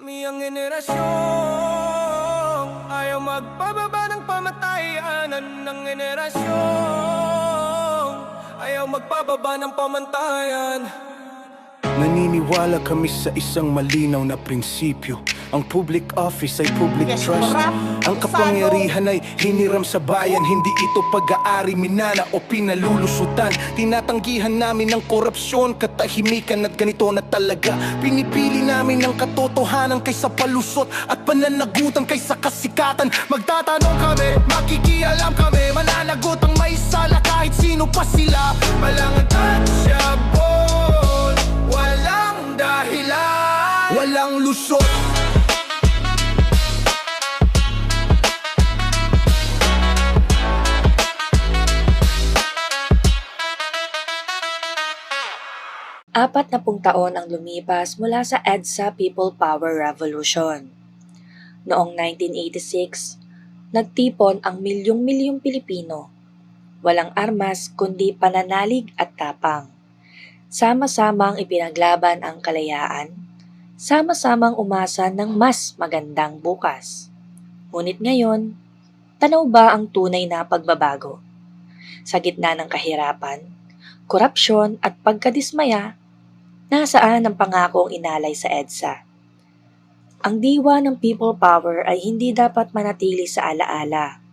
Miyang henerasyon ayaw magpababa ng pamatayanan ng henerasyon ayaw magpababa ng pamantayan. Naniniwala kami sa isang malinaw na prinsipyo. Ang public office ay public trust. Ang kapangyarihan ay hiniram sa bayan. Hindi ito pag-aari, minana o pinalulusutan. Tinatanggihan namin ang korupsyon, katahimikan at ganito na talaga. Pinipili namin ang katotohanan kaysa palusot at pananagutan kaysa kasikatan. Magtatanong kami, makikialam kami, mananagot ang may sala kahit sino pa sila. Walang untouchable, walang dahilan, walang lusot. Apat na taon ang lumipas mula sa EDSA People Power Revolution. Noong 1986, nagtipon ang milyong-milyong Pilipino. Walang armas kundi pananalig at tapang. Sama-samang ipinaglaban ang kalayaan. Sama-samang umasa ng mas magandang bukas. Ngunit ngayon, tanaw ba ang tunay na pagbabago? Sa gitna ng kahirapan, korupsyon at pagkadismaya, nasaan ang pangakong inalay sa EDSA? Ang diwa ng people power ay hindi dapat manatili sa alaala.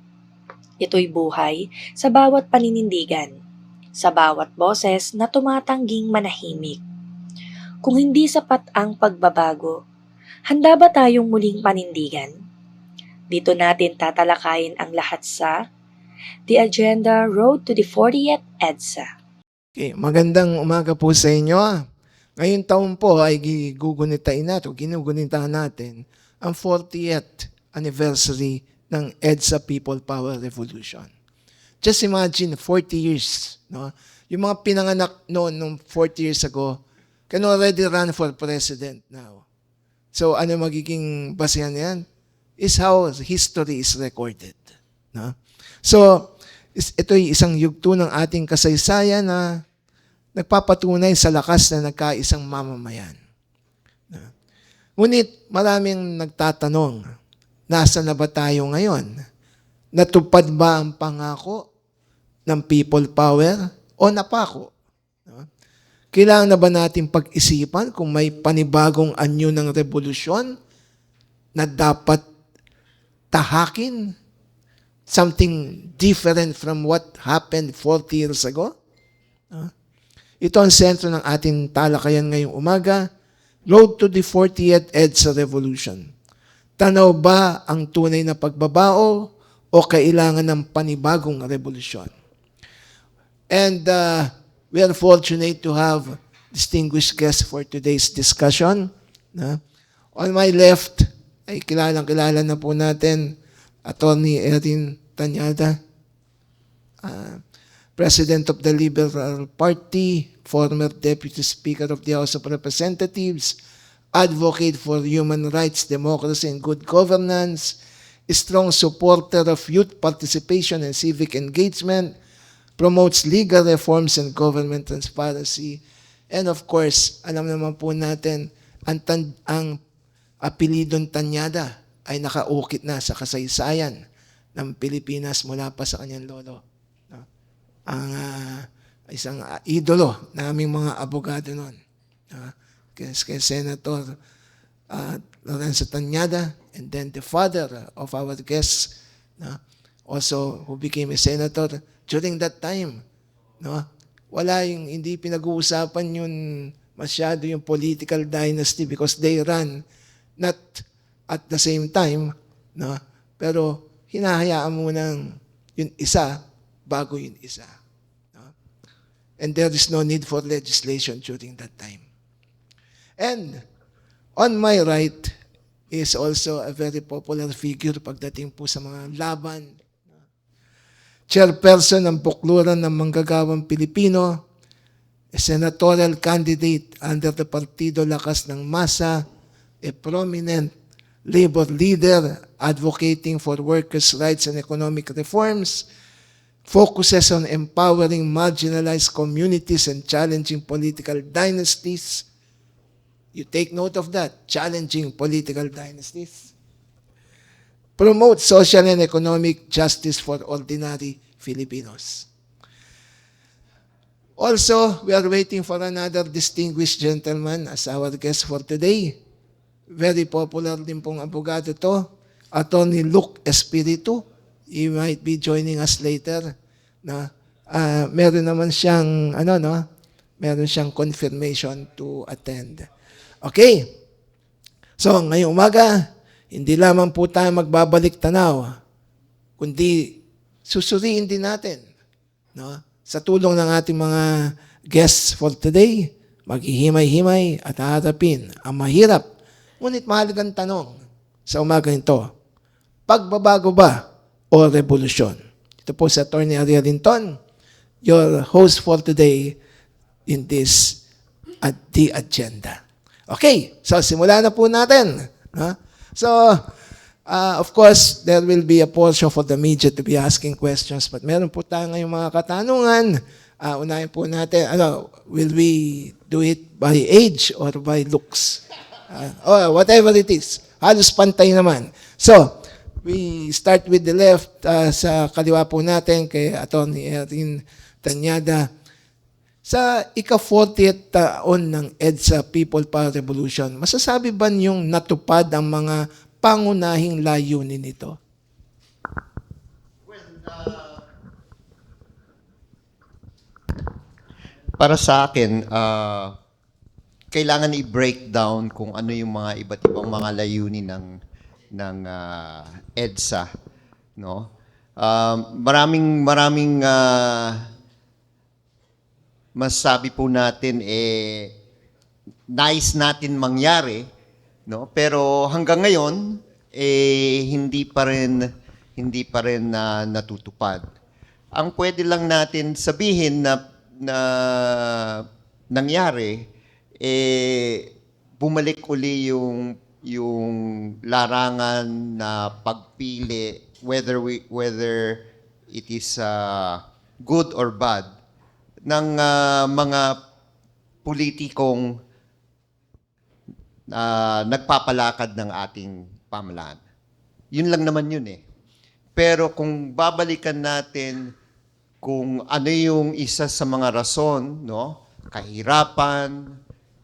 Ito'y buhay sa bawat paninindigan, sa bawat boses na tumatangging manahimik. Kung hindi sapat ang pagbabago, handa ba tayong muling panindigan? Dito natin tatalakayin ang lahat sa The Agenda Road to the 40th EDSA. Okay, magandang umaga po sa inyo. Ngayong taon po ay ginugunita natin ang 40th anniversary ng EDSA People Power Revolution. Just imagine 40 years, no? Yung mga pinanganak noon 40 years ago can already run for president now. So ano magiging basehan yan? Is how history is recorded, no? So ito'y isang yugto ng ating kasaysayan na nagpapatunay sa lakas na nagkaisang mamamayan. Ngunit maraming nagtatanong, nasa na ba tayo ngayon? Natupad ba ang pangako ng people power o napako? Kailangan na ba natin pag-isipan kung may panibagong anyo ng revolusyon na dapat tahakin? Something different from what happened 40 years ago? Ito ang sentro ng ating talakayan ngayong umaga, Road to the 40th EDSA Revolution. Tanaw ba ang tunay na pagbabao o kailangan ng panibagong revolusyon? And we are fortunate to have distinguished guests for today's discussion. On my left, ay kilalang-kilala na po natin, Attorney Erin Tanyada, President of the Liberal Party, former Deputy Speaker of the House of Representatives, advocate for human rights, democracy, and good governance, a strong supporter of youth participation and civic engagement, promotes legal reforms and government transparency, and of course, alam naman po natin, ang apelidong Tanyada ay nakaukit na sa kasaysayan ng Pilipinas mula pa sa kanyang lolo. Ang isang idolo naming mga abogado noon. Kay Senator Lorenzo Tanyada, and then the father of our guest, also who became a senator during that time. Hindi pinag-uusapan yun masyado yung political dynasty because they ran not at the same time, pero hinahayaan mo ng yung isa bago yung isa. And there is no need for legislation during that time. And on my right is also a very popular figure pagdating po sa mga laban. Chairperson ng Bukluran ng Manggagawang Pilipino, a senatorial candidate under the Partido Lakas ng Masa, a prominent labor leader advocating for workers' rights and economic reforms, focuses on empowering marginalized communities and challenging political dynasties, You take note of that. Challenging political dynasties. Promote social and economic justice for ordinary Filipinos. Also, we are waiting for another distinguished gentleman as our guest for today. Very popular din pong abogado to, Attorney Luke Espiritu. He might be joining us later. Meron naman siyang, meron siyang confirmation to attend. Okay. So, ngayong umaga, hindi lamang po tayo magbabalik tanaw, kundi susuriin din natin, sa tulong ng ating mga guests for today, maghihimay-himay at haharapin ang mahirap, ngunit mahalagang tanong sa umaga nito, pagbabago ba o revolusyon? Ito po si Atty. Ariel Linton, your host for today in this at the agenda. Okay, so simulan na po natin. So, of course, there will be a portion for the media to be asking questions, but meron po tayo ngayong mga katanungan. Unahin po natin, will we do it by age or by looks? Or whatever it is. Halos pantay naman. So, we start with the left. Sa kaliwa po natin kay Atty. Erin Tanyada. Sa ika-40th taon ng EDSA People Power Revolution, masasabi ba niyong natupad ang mga pangunahing layunin nito? Para sa akin, kailangan i-break down kung ano yung mga iba't ibang mga layunin ng EDSA, no? Maraming masasabi po natin nais natin mangyari, no? Pero hanggang ngayon hindi pa rin natutupad. Ang pwede lang natin sabihin na nangyari bumalik uli yung larangan na pagpili whether it is good or bad ng mga politikong nagpapalakad ng ating pamahalaan. Yun lang naman yun eh. Pero kung babalikan natin kung ano yung isa sa mga rason, no? Kahirapan,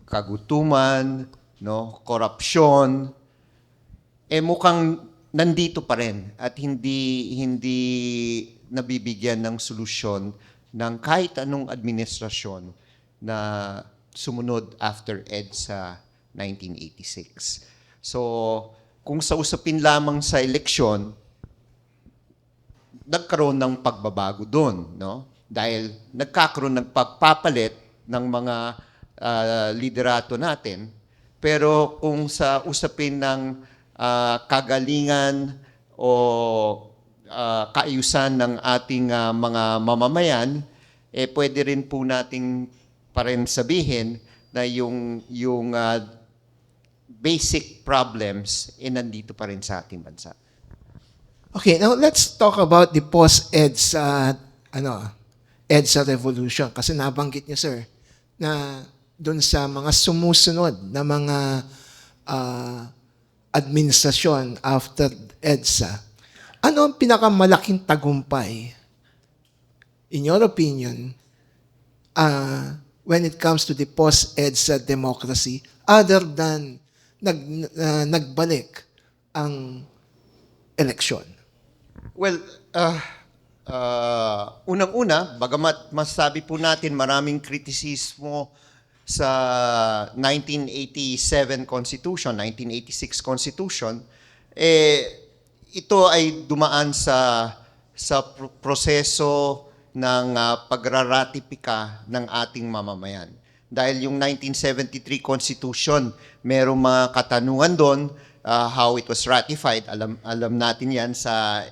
kagutuman, no? Korupsyon, mukhang nandito pa rin at hindi nabibigyan ng solusyon ng kahit anong administrasyon na sumunod after EDSA 1986. So, kung sa usapin lamang sa eleksyon, nagkaroon ng pagbabago doon, no? Dahil nagkakaroon ng pagpapalit ng mga liderato natin. Pero kung sa usapin ng kagalingan o kaayusan ng ating mga mamamayan, pwede rin po nating pa rin sabihin na yung basic problems nandito pa rin sa ating bansa. Okay, now let's talk about the post-EDSA EDSA revolution. Kasi nabanggit niyo, sir, na doon sa mga sumusunod na mga administrasyon after EDSA, ano ang pinakamalaking tagumpay, in your opinion, when it comes to the post-EDSA democracy, other than nagbalik ang eleksyon? Well, unang-una, bagamat masasabi po natin maraming kritisismo sa 1987 Constitution, 1986 Constitution, ito ay dumaan sa proseso ng pagraratipika ng ating mamamayan. Dahil yung 1973 Constitution, merong mga katanungan doon, how it was ratified. Alam natin yan sa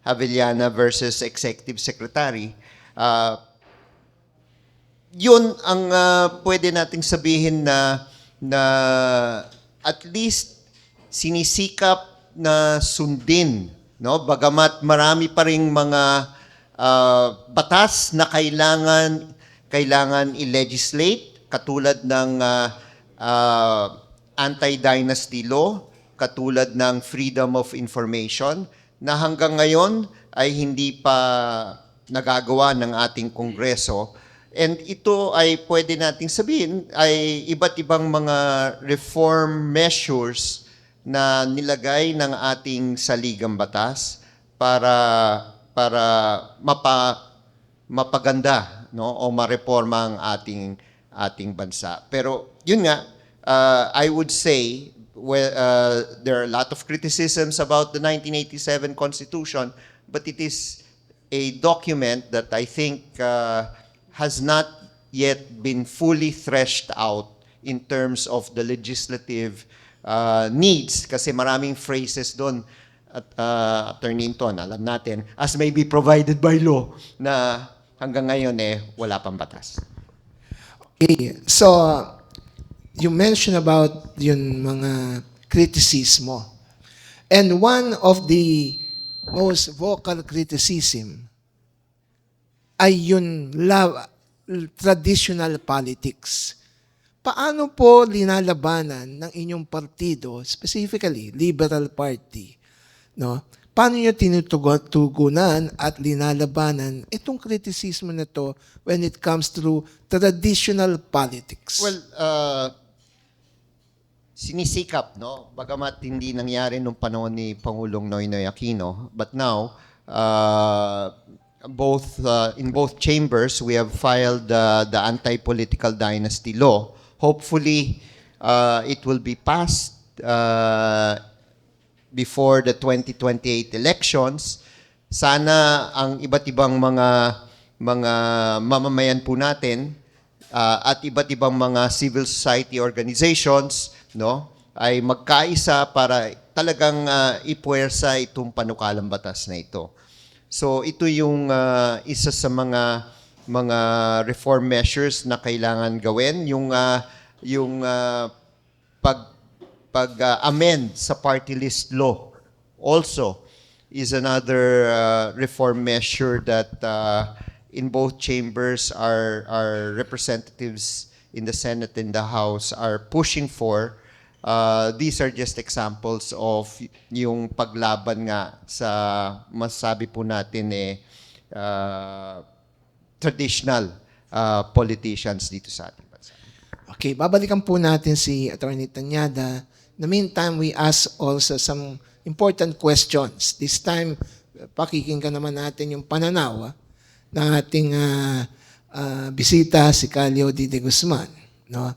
Javellana versus Executive Secretary. Yun ang pwede nating sabihin na at least sinisikap na sundin, no? Bagamat marami pa ring mga batas na kailangan i-legislate, katulad ng anti-dynasty law, katulad ng freedom of information, na hanggang ngayon ay hindi pa nagagawa ng ating Kongreso. And ito ay pwede nating sabihin ay iba't ibang mga reform measures na nilagay ng ating saligang batas para mapaganda, no, o mareforma ang ating bansa. Pero yun nga, I would say there are a lot of criticisms about the 1987 Constitution, but it is a document that I think has not yet been fully threshed out in terms of the legislative needs, kasi maraming phrases doon at Attorney Hinton, alam natin, as may be provided by law, na hanggang ngayon wala pang batas. Okay, so you mentioned about yung mga kritisismo. And one of the most vocal criticism ay yung traditional politics. Paano po linalabanan ng inyong partido, specifically Liberal Party, no? Paano nyo tinutugunan at linalabanan itong kritisismo na to when it comes to traditional politics? Well, sinisikap, no? Bagamat hindi nangyari nung panahon ni Pangulong Noynoy Aquino, but now, in both chambers, we have filed the anti-political dynasty law. Hopefully, it will be passed before the 2028 elections. Sana ang iba't ibang mga mamamayan po natin at iba't ibang mga civil society organizations, no, ay magkaisa para talagang ipuwersa itong panukalang batas na ito. So ito yung isa sa mga reform measures na kailangan gawin, yung pag-amend sa party list law also is another reform measure that in both chambers our representatives in the Senate and the House are pushing for. These are just examples of yung paglaban nga sa masasabi po natin traditional politicians dito sa ating bansa. Okay, babalikan po natin si Attorney Tañada. In the meantime, we ask also some important questions. This time, pakikinggan naman natin yung pananaw ng ating bisita, si Calyodi de Guzman. No?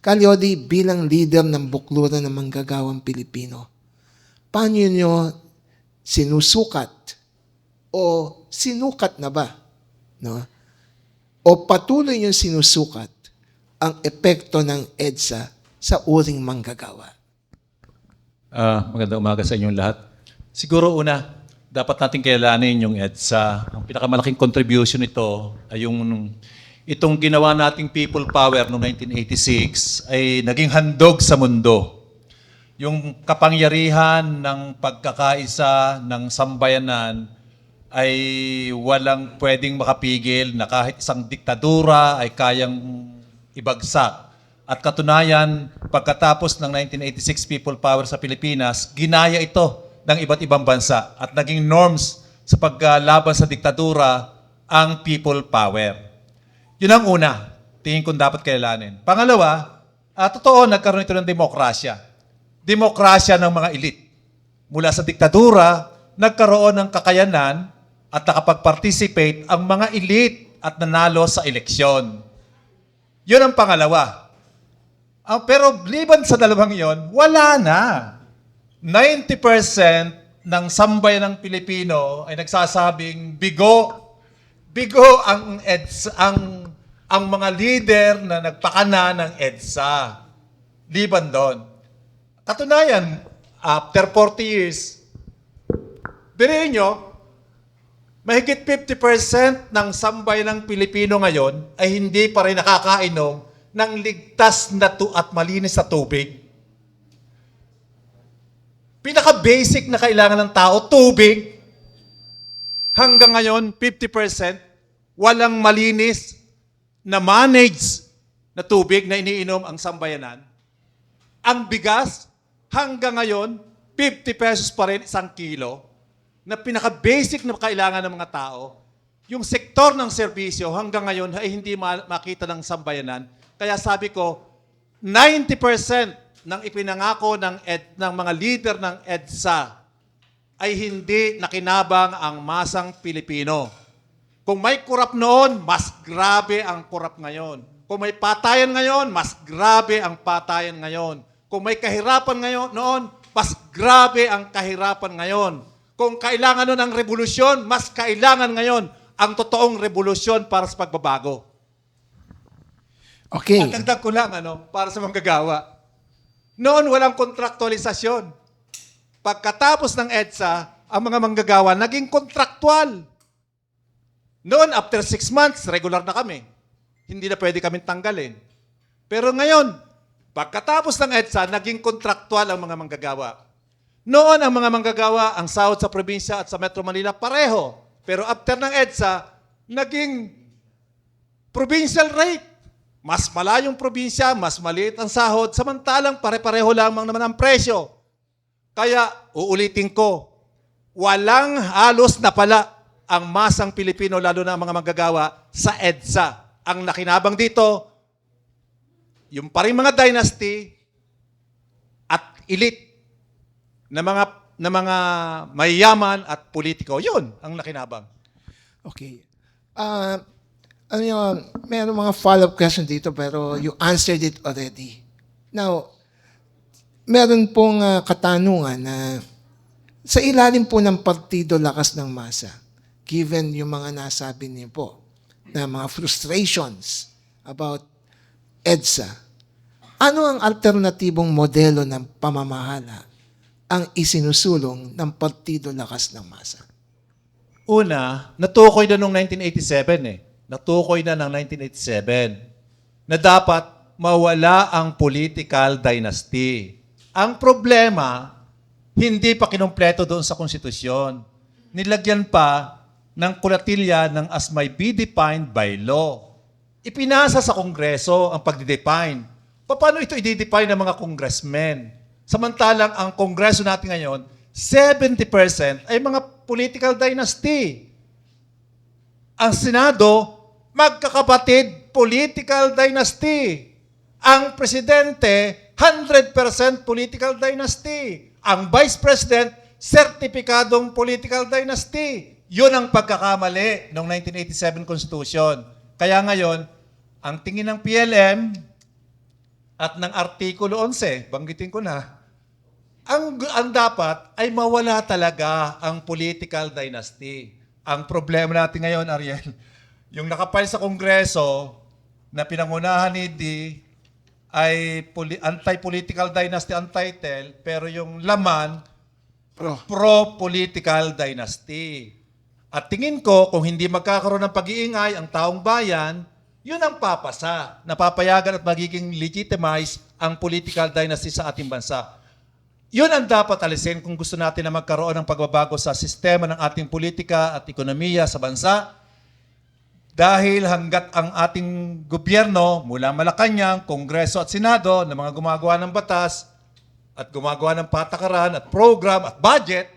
Calyodi, bilang leader ng bukluran ng manggagawang Pilipino, paano nyo sinusukat o sinukat na ba? No? O patuloy nyo sinusukat ang epekto ng EDSA sa uring manggagawa? Magandang umaga sa inyong lahat. Siguro una, dapat natin kilalanin yung EDSA. Ang pinakamalaking contribution nito ay itong ginawa nating people power noong 1986 ay naging handog sa mundo. Yung kapangyarihan ng pagkakaisa ng sambayanan ay walang pwedeng makapigil na kahit isang diktadura ay kayang ibagsak. At katunayan, pagkatapos ng 1986 people power sa Pilipinas, ginaya ito ng iba't ibang bansa at naging norms sa paglaban sa diktadura ang people power. Yun ang una, tingin kong dapat kilalanin. Pangalawa, totoo, nagkaroon ito ng demokrasya. Demokrasya ng mga elite. Mula sa diktadura, nagkaroon ng kakayanan at nakapag-participate ang mga elite at nanalo sa eleksyon. Yun ang pangalawa. Pero liban sa dalawang yon, wala na. 90% ng sambayan ng Pilipino ay nagsasabing bigo. Bigo ang mga leader na nagpakana ng EDSA. Liban doon. Katunayan, after 40 years, biriin nyo, mahigit 50% ng sambayan ng Pilipino ngayon ay hindi pa rin nakakainom ng ligtas na at malinis na tubig. Pinaka-basic na kailangan ng tao, tubig. Hanggang ngayon, 50% walang malinis na managed na tubig na iniinom ang sambayanan. Ang bigas, hanggang ngayon, 50 pesos pa rin isang kilo, na pinaka-basic na kailangan ng mga tao. Yung sektor ng serbisyo hanggang ngayon ay hindi makita ng sambayanan. Kaya sabi ko, 90% ng ipinangako ng mga leader ng EDSA ay hindi nakinabang ang masang Pilipino. Kung may kurap noon, mas grabe ang kurap ngayon. Kung may patayan ngayon, mas grabe ang patayan ngayon. Kung may kahirapan ngayon noon, mas grabe ang kahirapan ngayon. Kung kailangan noon ang revolusyon, mas kailangan ngayon ang totoong revolusyon para sa pagbabago. Okay. At dagdag ko lang, para sa manggagawa. Noon walang kontraktualisasyon. Pagkatapos ng EDSA, ang mga manggagawa naging kontraktual. Noon, after 6 months, regular na kami. Hindi na pwede kami tanggalin. Pero ngayon, pagkatapos ng EDSA, naging kontraktual ang mga manggagawa. Noon, ang mga manggagawa, ang sahod sa probinsya at sa Metro Manila, pareho. Pero after ng EDSA, naging provincial rate. Mas malayong probinsya, mas maliit ang sahod, samantalang pare-pareho lamang naman ang presyo. Kaya, uulitin ko, walang halos na pala ang masang Pilipino, lalo na ang mga manggagawa, sa EDSA. Ang nakinabang dito, yung pa rin mga dynasty at elite na mga mayayaman at politiko. Yun ang nakinabang. Okay. Meron mga follow-up question dito pero you answered it already. Now, meron pong katanungan na sa ilalim po ng Partido Lakas ng Masa, given yung mga nasabi niyo po na mga frustrations about EDSA, ano ang alternatibong modelo ng pamamahala ang isinusulong ng Partido Lakas ng Masa? Una, natukoy na noong 1987 Natukoy na ng 1987 na dapat mawala ang political dynasty. Ang problema, hindi pa kinumpleto doon sa konstitusyon. Nilagyan pa ng kulatilya ng as may be defined by law. Ipinasa sa Kongreso ang pagdidefine. Paano ito i-define ng mga congressmen? Samantalang ang Kongreso natin ngayon, 70% ay mga political dynasty. Ang Senado, magkakapatid, political dynasty. Ang Presidente, 100% political dynasty. Ang Vice President, sertipikadong political dynasty. Yun ang pagkakamali ng 1987 Constitution. Kaya ngayon, ang tingin ng PLM at ng Artikulo 11, banggitin ko na, ang dapat ay mawala talaga ang political dynasty. Ang problema natin ngayon, Ariel, yung nakapile sa Kongreso na pinangunahan ni D ay anti-political dynasty ang title, pero yung laman, pro-political dynasty. At tingin ko, kung hindi magkakaroon ng pag-iingay ang taong bayan, yun ang papasa, napapayagan at magiging legitimize ang political dynasty sa ating bansa. Yun ang dapat alisin kung gusto natin na magkaroon ng pagbabago sa sistema ng ating politika at ekonomiya sa bansa. Dahil hanggat ang ating gobyerno mula Malacanang, Kongreso at Senado na mga gumagawa ng batas at gumagawa ng patakaran at program at budget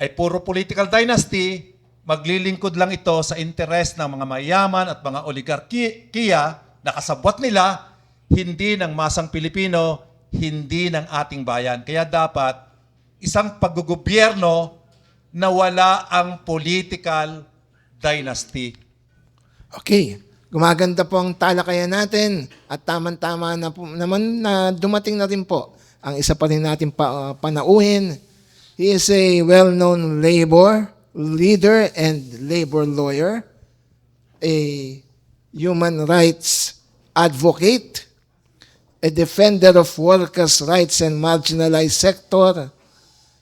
ay puro political dynasty, maglilingkod lang ito sa interes ng mga mayaman at mga oligarkiya na kasabwat nila, hindi ng masang Pilipino, hindi ng ating bayan. Kaya dapat isang paggogobyerno na wala ang political dynasty. Okay. Gumaganda po ang talakayan natin at tama-tama na po naman na dumating na rin po ang isa pa rin natin panauhin. He is a well-known labor leader and labor lawyer, a human rights advocate, a defender of workers' rights and marginalized sector.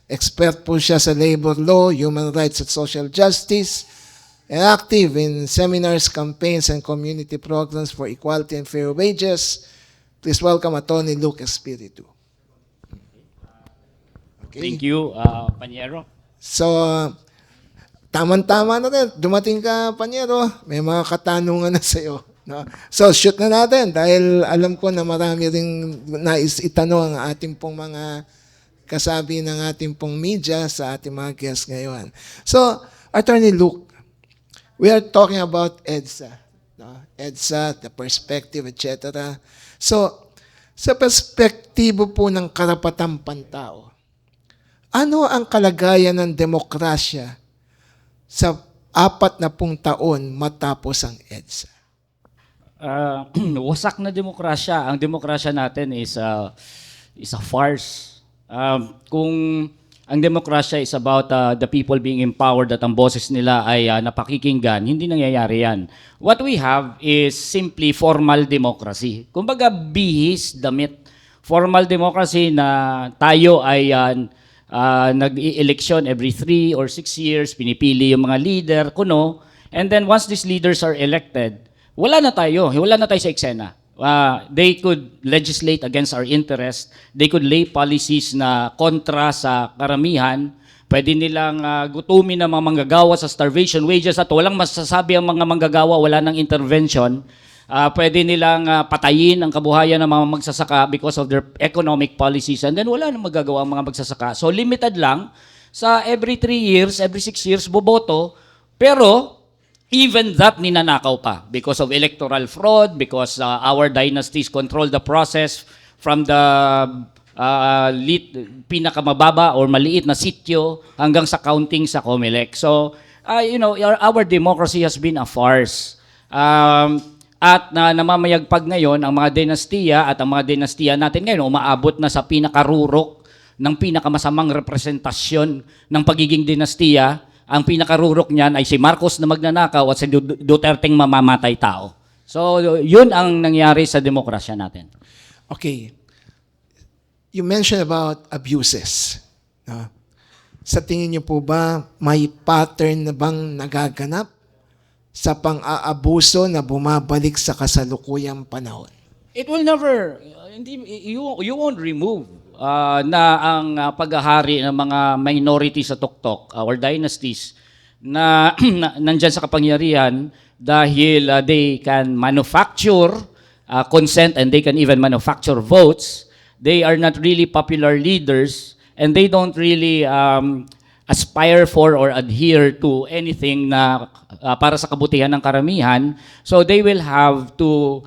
Expert po siya sa labor law, human rights at social justice, and active in seminars, campaigns, and community programs for equality and fair wages. Please welcome Attorney Luke Espiritu. Okay. Thank you, Panyero. So, tama-tama na rin. Dumating ka, Panyero. May mga katanungan na sa'yo. No? So, shoot na natin dahil alam ko na marami ring nais itanong ang ating pong mga kasabi ng ating pong media sa ating mga guests ngayon. So, Attorney Luke, we are talking about EDSA. No? EDSA, the perspective, etc. So, sa perspektibo po ng karapatang pantao, ano ang kalagayan ng demokrasya sa 40 taon matapos ang EDSA? Wasak na demokrasya. Ang demokrasya natin is a farce. Kung ang demokrasya is about the people being empowered at ang boses nila ay napakikinggan, hindi nangyayari yan. What we have is simply formal democracy. Kumbaga, bihis, damit. Formal democracy na tayo ay nag-i-election every 3 or 6 years, pinipili yung mga leader, kuno, and then once these leaders are elected, wala na tayo sa eksena. They could legislate against our interest, they could lay policies na kontra sa karamihan, pwede nilang gutumin ang mga manggagawa sa starvation wages at walang masasabi ang mga manggagawa, wala ng intervention. Pwede nilang patayin ang kabuhayan ng mga magsasaka because of their economic policies, and then wala nang magagawa ang mga magsasaka. So limited lang sa every 3 years, every 6 years boboto, pero even that ninanakaw pa because of electoral fraud, because our dynasties control the process from the pinakamababa or maliit na sityo hanggang sa counting sa COMELEC. So, our democracy has been a farce. At namamayagpag ngayon ang mga dinastiya at ang mga dinastiya natin ngayon umaabot na sa pinakarurok ng pinakamasamang representasyon ng pagiging dinastiya. Ang pinakarurok niyan ay si Marcos na magnanakaw at si Duterteng mamamatay tao. So, yun ang nangyari sa demokrasya natin. Okay. You mentioned about abuses. No? Sa tingin niyo po ba may pattern na bang nagaganap sa pang-aabuso na bumabalik sa kasalukuyang panahon? It will never, you won't remove na ang paghahari ng mga minority sa tuktok, our dynasties, na nandyan sa kapangyarihan dahil they can manufacture consent and they can even manufacture votes. They are not really popular leaders and they don't really aspire for or adhere to anything na para sa kabutihan ng karamihan. So they will have to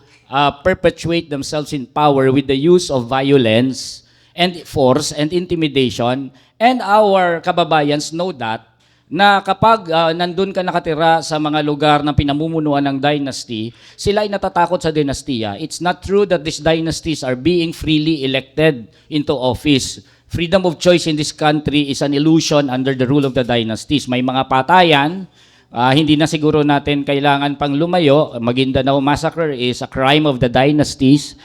perpetuate themselves in power with the use of violence and force and intimidation. And our kababayans know that na kapag nandun ka nakatira sa mga lugar ng pinamumunuan ng dynasty, sila ay natatakot sa dinastiya. It's not true that these dynasties are being freely elected into office. Freedom of choice in this country is an illusion under the rule of the dynasties. May mga patayan, hindi na siguro natin kailangan pang lumayo. Maguindanao Massacre is a crime of the dynasties.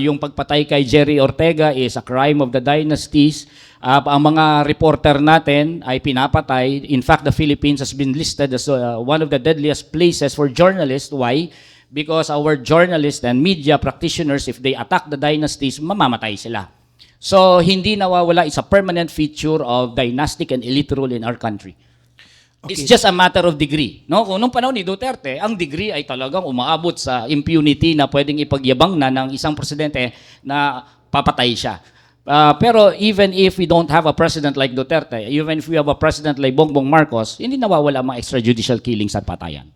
Yung pagpatay kay Jerry Ortega is a crime of the dynasties. Ang mga reporter natin ay pinapatay. In fact, the Philippines has been listed as one of the deadliest places for journalists. Why? Because our journalists and media practitioners, if they attack the dynasties, mamamatay sila. So, hindi nawawala. It's a permanent feature of dynastic and elite rule in our country. Okay. It's just a matter of degree. No? Kung nung panahon ni Duterte, ang degree ay talagang umaabot sa impunity na pwedeng ipagyabang na ng isang presidente na papatay siya. Pero even if we don't have a president like Duterte, even if we have a president like Bongbong Marcos, hindi nawawala mga extrajudicial killings at patayan.